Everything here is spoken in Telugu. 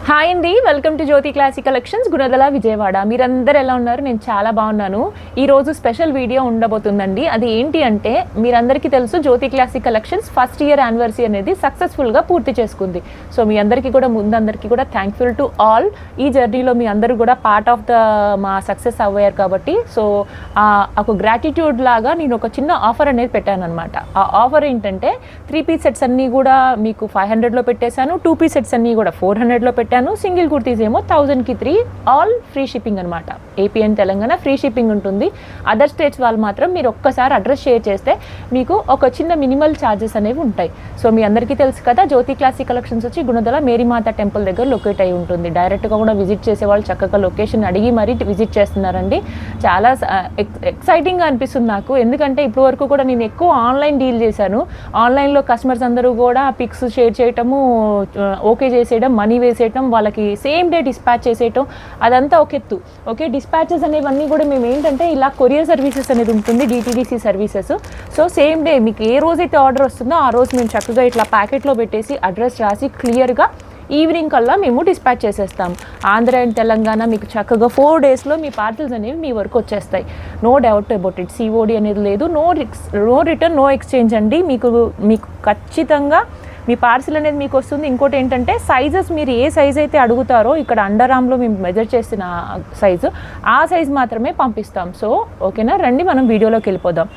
హాయ్ అండి, welcome to Jyothi classic collections, Gunadala, Vijayawada. మీరందరూ ఎలా ఉన్నారు? నేను చాలా బాగున్నాను. ఈరోజు స్పెషల్ వీడియో ఉండబోతుందండి. అది ఏంటి అంటే, మీరందరికీ తెలుసు Jyothi classic collections first year anniversary అనేది సక్సెస్ఫుల్గా పూర్తి చేసుకుంది. సో మీ అందరికీ కూడా ముందందరికీ కూడా థ్యాంక్ఫుల్ టు ఆల్. ఈ జర్నీలో మీ అందరూ కూడా పార్ట్ ఆఫ్ మా సక్సెస్ అవ్వారు కాబట్టి, సో ఒక గ్రాటిట్యూడ్ లాగా నేను ఒక చిన్న ఆఫర్ అనేది పెట్టాను అనమాట. ఆ ఆఫర్ ఏంటంటే 3 పీస్ సెట్స్ అన్నీ కూడా మీకు 500లో పెట్టేశాను, 2 పీస్ సెట్స్ అన్నీ కూడా 400లో పెట్టాను, సింగిల్ కుర్తీస్ ఏమో 1000కి 3, ఆల్ ఫ్రీ షిప్పింగ్ అనమాట. AP and Telangana free shipping ఉంటుంది. అదర్ స్టేట్స్ వాళ్ళు మాత్రం మీరు ఒక్కసారి అడ్రస్ షేర్ చేస్తే మీకు ఒక చిన్న మినిమల్ ఛార్జెస్ అనేవి ఉంటాయి. సో మీ అందరికీ తెలుసు కదా, జ్యోతి క్లాసిక్ కలెక్షన్స్ వచ్చి గుణదల మేరీమాత టెంపుల్ దగ్గర లొకేట్ అయి ఉంటుంది. డైరెక్ట్గా కూడా విజిట్ చేసే వాళ్ళు చక్కగా లొకేషన్ అడిగి మరీ విజిట్ చేస్తున్నారండి. చాలా ఎక్సైటింగ్గా అనిపిస్తుంది నాకు, ఎందుకంటే ఇప్పుడు వరకు కూడా నేను ఎక్కువ ఆన్లైన్ డీల్ చేశాను. ఆన్లైన్లో కస్టమర్స్ అందరూ కూడా పిక్స్ షేర్ చేయటము, ఓకే చేసేయడం, మనీ వేసేయటం, వాళ్ళకి సేమ్ డే డిస్పాచ్ చేసేయటం, అదంతా ఒక ఎత్తు. ఓకే, డిస్పాచెస్ అనేవన్నీ కూడా మేము ఏంటంటే ఇలా కొరియర్ సర్వీసెస్ అనేది ఉంటుంది, DTDC services. So same day మీకు ఏ రోజైతే ఆర్డర్ వస్తుందో ఆ రోజు మేము చక్కగా ఇట్లా ప్యాకెట్లో పెట్టేసి అడ్రస్ రాసి క్లియర్గా ఈవినింగ్ కల్లా మేము డిస్పాచ్ చేసేస్తాం. ఆంధ్ర అండ్ తెలంగాణ మీకు చక్కగా 4 డేస్లో మీ పార్సల్స్ అనేవి మీ వరకు వచ్చేస్తాయి. No doubt about it. COD అనేది లేదు, నో రిటర్న్, నో ఎక్స్చేంజ్ అండి. మీకు ఖచ్చితంగా మీ పార్సిల్ అనేది మీకు వస్తుంది. ఇంకోటి ఏంటంటే సైజెస్, మీరు ఏ సైజ్ అయితే అడుగుతారో, ఇక్కడ అండర్ ఆర్మ్లో మేము మెజర్ చేసిన సైజు, ఆ సైజ్ మాత్రమే పంపిస్తాం. సో ఓకేనా, రండి మనం వీడియోలోకి వెళ్ళిపోదాం.